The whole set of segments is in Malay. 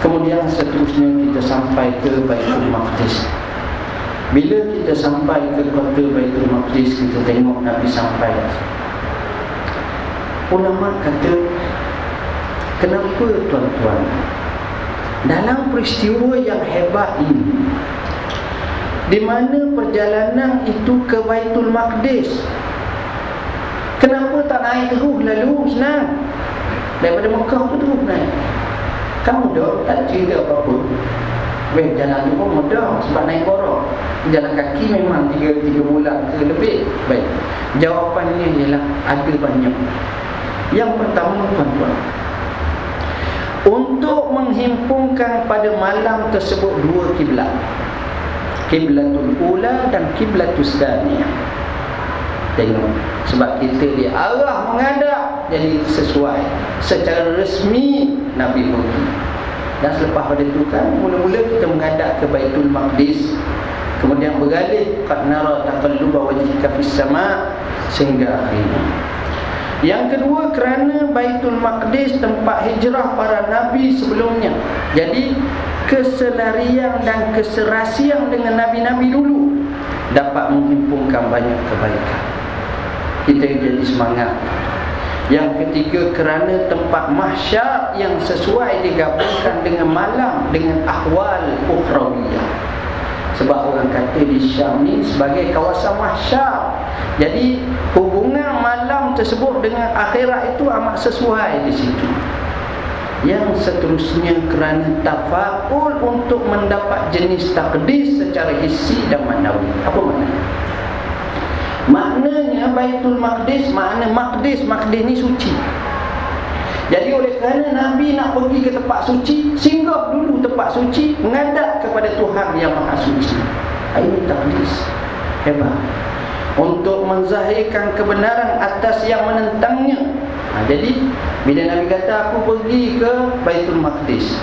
Kemudian seterusnya kita sampai ke Baitul Maqdis. Bila kita sampai ke kota Baitul Maqdis, kita tengok Nabi sampai. Ulama kata, kenapa tuan-tuan, dalam peristiwa yang hebat ini, di mana perjalanan itu ke Baitul Maqdis, kenapa tak naik terus lalu senang? Daripada Mekah tu terus naik. Kamu dah tak cerita apa-apa. Jalan tu pun mudah sebab naik borok. Jalan kaki memang 3 bulan ke lebih. Baik, jawapannya ialah ada banyak. Yang pertama tuan-tuan, untuk menghimpunkan pada malam tersebut 2 kiblat, Kiblatul Ula dan Kiblatul Tsaniyah. Tengok, sebab kita di arah menghadap, jadi sesuai secara resmi Nabi pergi. Dan selepas pada itu kan, mula-mula kita menghadap ke Baitul Maqdis, kemudian beralih qad nara taqalluba wajhika fis sama' sehingga akhirnya. Yang kedua, kerana Baitul Maqdis tempat hijrah para nabi sebelumnya, jadi keselarian dan keserasian dengan nabi-nabi dulu dapat menghimpunkan banyak kebaikan. Kita jadi semangat. Yang ketiga, kerana tempat mahsyar yang sesuai digabungkan dengan malam, dengan ahwal ukhrawiyah. Sebab orang kata di Syam ni sebagai kawasan mahsyar, jadi hubungan malam tersebut dengan akhirat itu amat sesuai di situ. Yang seterusnya, kerana tafaul untuk mendapat jenis takdis secara hissi dan manawi. Apa maknanya? Maknanya Baitul Maqdis, makna Maqdis ni suci. Jadi oleh kerana Nabi nak pergi ke tempat suci, singgah dulu tempat suci, menghadap kepada Tuhan yang Maha Suci. Ini takdis hebat, untuk menzahirkan kebenaran atas yang menentangnya. Jadi bila Nabi kata aku pergi ke Baitul Maqdis,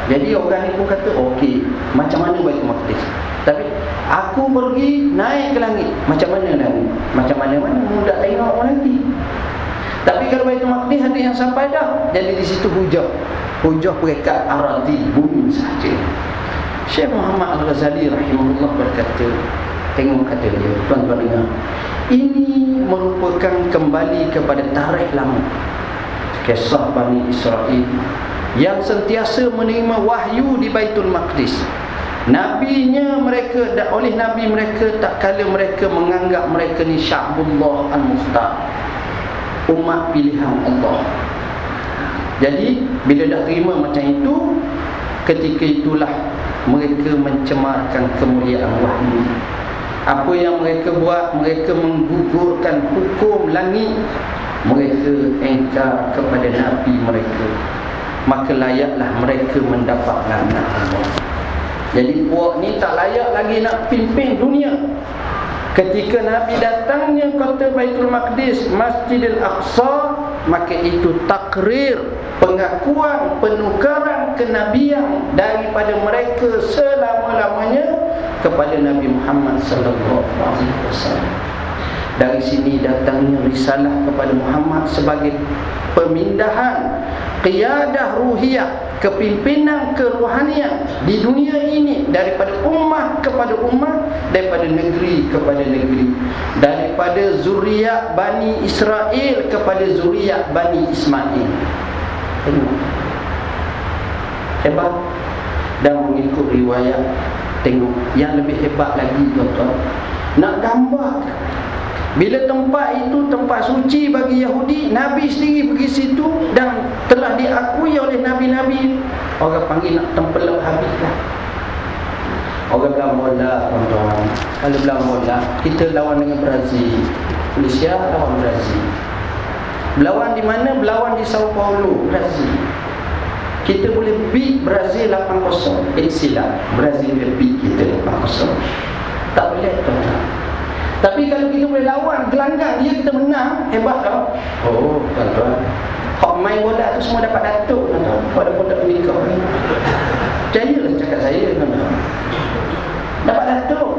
jadi orang ni pun kata okey, macam mana Baitul Maqdis? Tapi aku pergi naik ke langit, macam mana langit? Macam mana-mana mudah tengok lagi. Tapi kalau Baitul Maqdis ada yang sampai dah, jadi di situ hujah perekat aradi, bumi saja. Syekh Muhammad Al-Ghazali rahimahullah berkata, tengok kata dia, tuan-tuan dengar, ini merupakan kembali kepada tarikh lama, kisah Bani Israel yang sentiasa menerima wahyu di Baitul Maqdis. Nabinya mereka, oleh Nabi mereka tak kala mereka menganggap mereka ni Sya'bullah Al-Mukhtar, umat pilihan Allah. Jadi bila dah terima macam itu, ketika itulah mereka mencemarkan kemuliaan wahyu. Apa yang mereka buat, mereka menggugurkan hukum langit, mereka engkar kepada Nabi mereka, maka layaklah mereka mendapat laknat Allah. Jadi puak ni tak layak lagi nak pimpin dunia. Ketika Nabi datangnya kota Baitul Maqdis, Masjidil Aqsa, maka itu takrir, pengakuan, penukaran kenabian daripada mereka selama-lamanya kepada Nabi Muhammad sallallahu alaihi wasallam. Dari sini datangnya risalah kepada Muhammad sebagai pemindahan qiyadah ruhiyah, kepimpinan kerohanian di dunia ini, daripada ummah kepada ummah, daripada negeri kepada negeri, daripada zuriat Bani Israel kepada zuriat Bani Ismail. Tengok hebat. Dan mengikut riwayat, tengok yang lebih hebat lagi tuan-tuan, nak gambarkan bila tempat itu tempat suci bagi Yahudi, Nabi sendiri pergi situ dan telah diakui oleh Nabi-Nabi. Orang panggil nak tempelak habislah. Orang bilang bola tuan-tuan. Kalau bilang bola, kita lawan dengan Brazil, Malaysia lawan Brazil. Berlawan di mana? Berlawan di Sao Paulo, Brazil. Kita boleh beat Brazil 8-0. Silap, Brazil boleh beat kita 8-0. Tak boleh tuan-tuan. Tapi kalau kita boleh lawan gelanggang dia, kita menang, hebat tau. Oh tuan-tuan, hak main bola tu semua dapat datuk tuan-tuan, walaupun tak menikah. Percayalah cakap saya tuan-tuan, dapat datuk.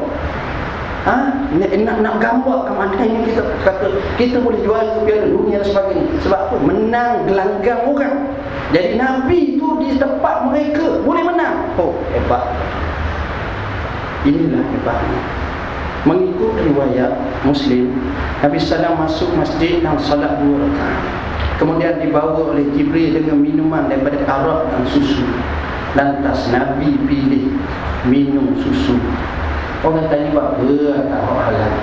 Nak gambar ke mana ini, kita kata kita boleh jual ke Piala Dunia dan sebagainya. Sebab apa? Menang gelanggang orang. Jadi Nabi tu di tempat mereka boleh menang. Oh, hebat. Inilah hebatnya. Mengikut riwayat Muslim, Nabi SAW masuk masjid dan salat 2 rakaat. Kemudian dibawa oleh Jibril dengan minuman daripada arak dan susu. Lantas Nabi pilih minum susu. Orang tanya, apa akak halal?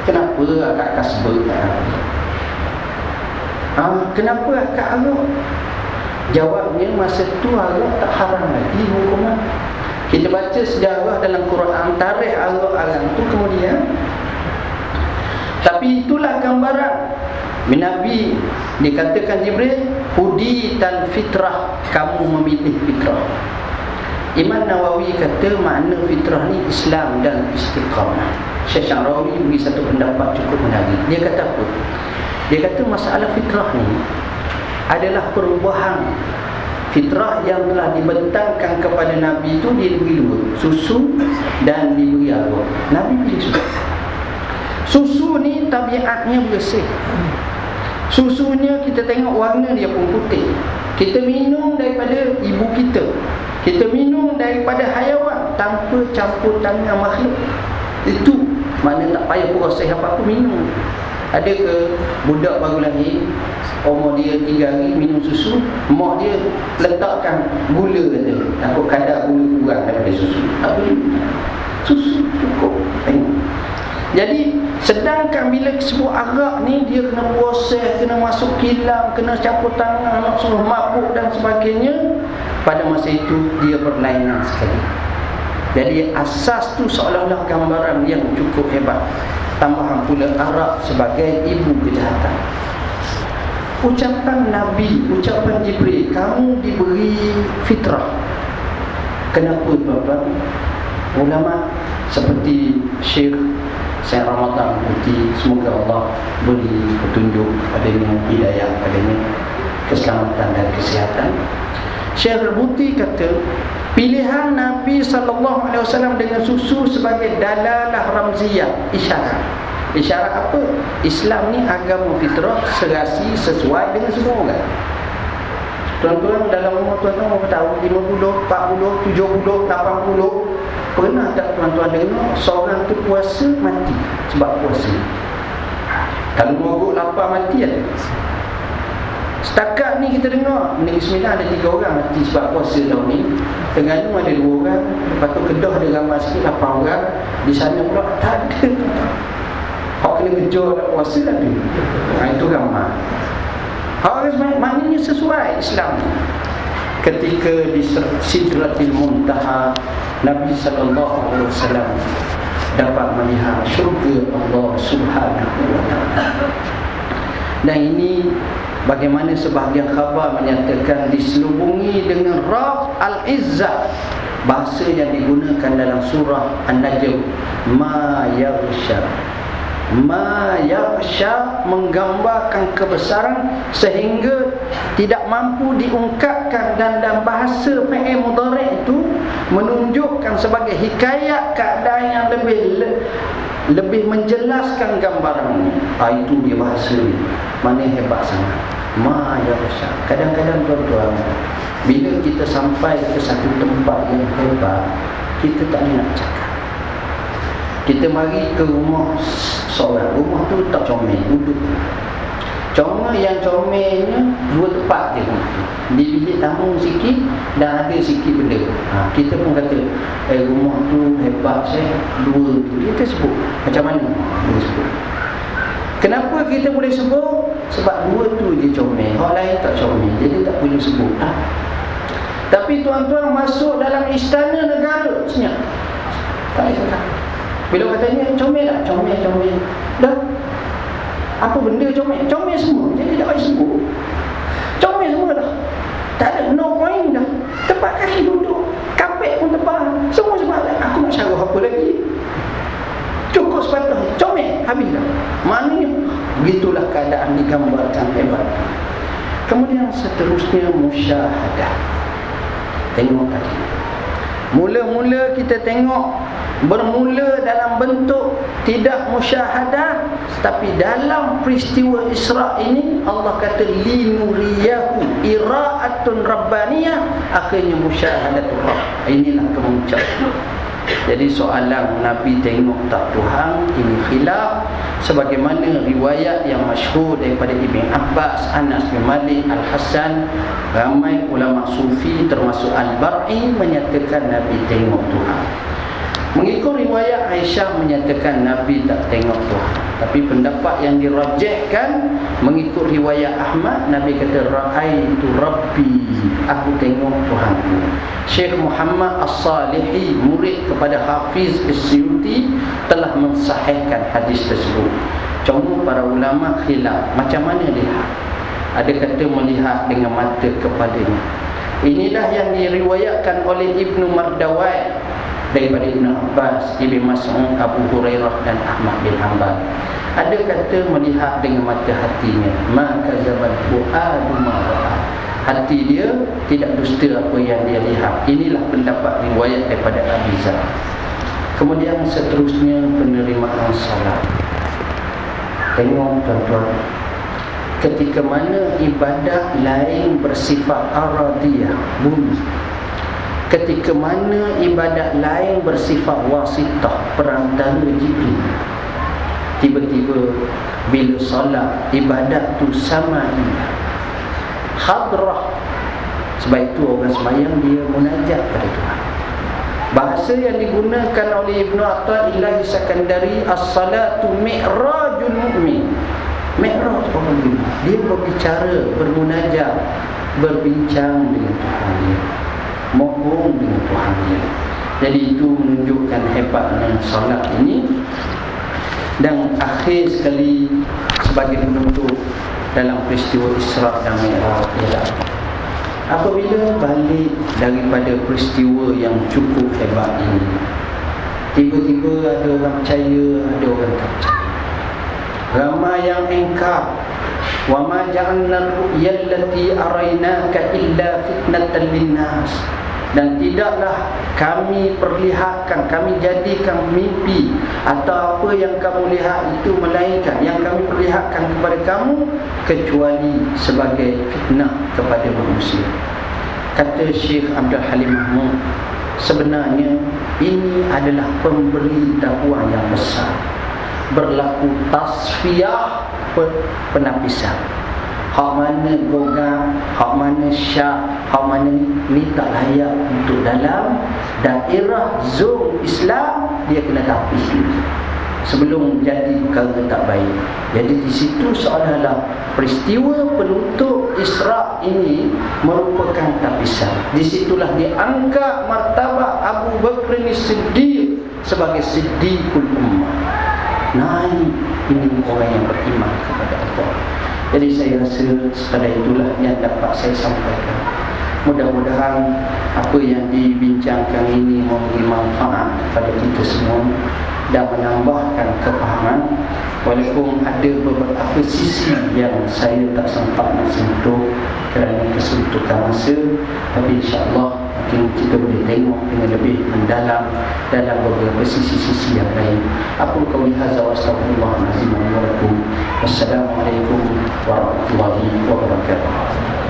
Kenapa akak kasbut Nabi? Kenapa akak arak? Jawabnya, masa tu arak tak haram lagi hukuman. Kita baca sejarah dalam Quran, tarikh arak tu kemudian. Tapi itulah gambaran Nabi. Dikatakan Jibril, huditan fitrah, kamu memilih fitrah. Imam Nawawi kata makna fitrah ni Islam dan istiqamah. Syekh Syarawi beri satu pendapat cukup menarik. Dia kata apa? Dia kata masalah fitrah ni adalah perubahan fitrah yang telah dibentangkan kepada Nabi itu. Dia diberi 2, susu dan diberi arak. Nabi pilih susu. Susu ni tabiatnya bersih. Susunya kita tengok warna dia pun putih. Kita minum daripada ibu kita, kita minum daripada haiwan tanpa campur tangan makhluk. Itu mana tak payah proses apa-apa, minum. Ada ke budak baru lahir, umur dia 3 hari minum susu, mak dia letakkan gula, kata takut kadar gula kurang daripada susu. Tak boleh. Susu cukup. Tengok. Jadi sedangkan bila sebut arak ni, dia kena proses, kena masuk kilang, kena campur tangan, nak suruh mabuk dan sebagainya. Pada masa itu dia berlainan sekali. Jadi asas tu seolah-olah gambaran yang cukup hebat. Tambahan pula arak sebagai ibu kejahatan. Ucapan Nabi, ucapan Jibril, kamu diberi fitrah. Kenapa tuan-tuan? Ulama seperti Syekh Said Ramadan Buti, semoga Allah beri petunjuk padanya, hidayah padanya, keselamatan dan kesihatan. Syekh Buti kata, pilihan Nabi SAW dengan susu sebagai dalalah ramziyah, isyarat. Isyarat apa? Islam ni agama fitrah, serasi, sesuai dengan semua orang. Tuan-tuan, dalam umur tuan-tuan berapa tahun? 50, 40, 70, 80. Pernah tak tuan-tuan dengar seorang tu puasa mati sebab puasa? Kalau mogok lapar mati ada. Setakat ni kita dengar Negeri Sembilan ada 3 orang mati sebab puasa tahun ni. Terengganu ada 2 orang. Lepas tu Kedah ada ramai sikit 8 orang. Di sana pula tak ada. Hak kena kejar nak puasa ada. Itu ramai. Harus maknanya sesuai Islam. Ketika di Sidratil Muntaha, Nabi SAW dapat melihat syurga Allah Subhanahu wa ta'ala. Dan ini bagaimana sebahagian khabar menyatakan diselubungi dengan Raf Al-Izzah, bahasa yang digunakan dalam surah An-Najm, ma yaghsha. Ma yaghsha menggambarkan kebesaran sehingga tidak mampu diungkapkan, dan dalam bahasa fi'il mudhari' itu menunjukkan sebagai hikayat keadaan yang lebih menjelaskan gambaran ini. Itu dia bahasa ni. Mana hebat sangat. Ma yaghsha. Kadang-kadang tuan-tuan, bila kita sampai ke satu tempat yang hebat, kita tak nak cakap. Kita mari ke rumah seorang, rumah tu tak comel, duduk. Cuma yang comelnya 2 tempat je. Di bilik tamu sikit dan ada sikit benda. Kita pun kata, rumah tu hebat saya, 2 tu. Kita sebut macam mana? Dia sebut. Kenapa kita boleh sebut? Sebab 2 tu je comel, orang lain tak comel, jadi tak boleh sebut. Tapi tuan-tuan masuk dalam istana negara, senyap, tak boleh cakap. Bila katanya comel tak? Comel. Dah. Apa benda comel? Comel semua. Jadi tak payah sebut. Comel semua dah. Tak ada, no point dah. Tempat kaki duduk, kapek pun tebal, semua sebab aku nak syarah apa lagi? Cukup sepatah. Comel, habis dah. Maknanya begitulah keadaan digambarkan hebat. Kemudian seterusnya musyahadah. Tengok tadi. Mula-mula kita tengok bermula dalam bentuk tidak musyahadah, tapi dalam peristiwa Isra ini Allah kata linuriyahu ira'atun rabbaniyah, akhirnya musyahadatul rabb. Inilah kemuncak. Jadi soalan Nabi tengok tak Tuhan, ini khilaf. Sebagaimana riwayat yang masyhur daripada Ibn Abbas, Anas bin Malik, Al-Hasan, ramai ulama sufi termasuk Al-Bar'i menyatakan Nabi tengok Tuhan. Mengikut riwayat Aisyah menyatakan Nabi tak tengok Tuhan. Tapi pendapat yang dirajihkan mengikut riwayat Ahmad, Nabi kata ra'aitu rabbi, aku tengok Tuhanku. Syekh Muhammad As-Salihi, murid kepada Hafiz As-Suyuti, telah mensahihkan hadis tersebut. Cuma para ulama khilaf macam mana lihat. Ada kata melihat dengan mata kepalanya. Inilah yang diriwayatkan oleh Ibnu Mardawai daripada Ibn Abbas, Ibn Mas'ud, Abu Hurairah dan Ahmad bin Hanbal. Ada kata melihat dengan mata hatinya. Maka zaman fu'adu ma ra'a. Hati dia tidak dusta apa yang dia lihat. Inilah pendapat riwayat daripada Abi Zar. Kemudian seterusnya penerimaan salat. Tengok tuan-tuan, ketika mana ibadat lain bersifat aradiyah, bumi, ketika mana ibadat lain bersifat wasitah, perantara Jibril, tiba-tiba bila solat ibadat tu sama hadrah. Sebab itu orang sembahyang dia munajat pada Tuhan. Bahasa yang digunakan oleh Ibnu Athaillah Sakandari, as-salatu mi'rajul mu'min. Mi'raj orang beriman, dia berbicara, bermunajat, berbincang dengan Tuhan dia, mohon dengan Tuhan dia. Jadi itu menunjukkan hebatnya solat ini. Dan akhir sekali sebagai penutup dalam peristiwa Isra dan Mi'raj ialah apabila balik daripada peristiwa yang cukup hebat ini, tiba-tiba ada orang percaya, ada orang tak percaya. Ramai yang engkar. Wa ma ja'alna ru'yal lati araynaka illa fitnatan linnas. Dan tidaklah kami perlihatkan, kami jadikan mimpi atau apa yang kamu lihat itu melainkan yang kami perlihatkan kepada kamu kecuali sebagai fitnah kepada manusia. Kata Syekh Abdul Halim Mahmud, sebenarnya ini adalah pemberitahuan yang besar. Berlaku tasfiyah, penapisan. Hak mana gogang, hak mana syak, hak mana ni tak layak untuk dalam daerah zon Islam, dia kena tapis sebelum jadi perkara tak baik. Jadi di situ seolah-olah peristiwa penutup Isra ini merupakan tapisan. Di situlah diangkat martabat Abu Bakr As-Siddiq sebagai Siddiqul Ummah. Naik ini orang yang beriman kepada Allah. Jadi saya rasa sekadar itulah yang dapat saya sampaikan. Mudah-mudahan apa yang dibincangkan ini memberi manfaat kepada kita semua dan menambahkan kefahaman. Walaupun ada beberapa sisi yang saya tak sempat nak sentuh kerana kesuntukan masa, tapi insya-Allah mungkin kita boleh tengok dengan lebih mendalam dalam beberapa sisi-sisi yang lain. Aku qauli hadza wa astaghfirullahalazim wa lakum. Wassalamualaikum warahmatullahi wabarakatuh.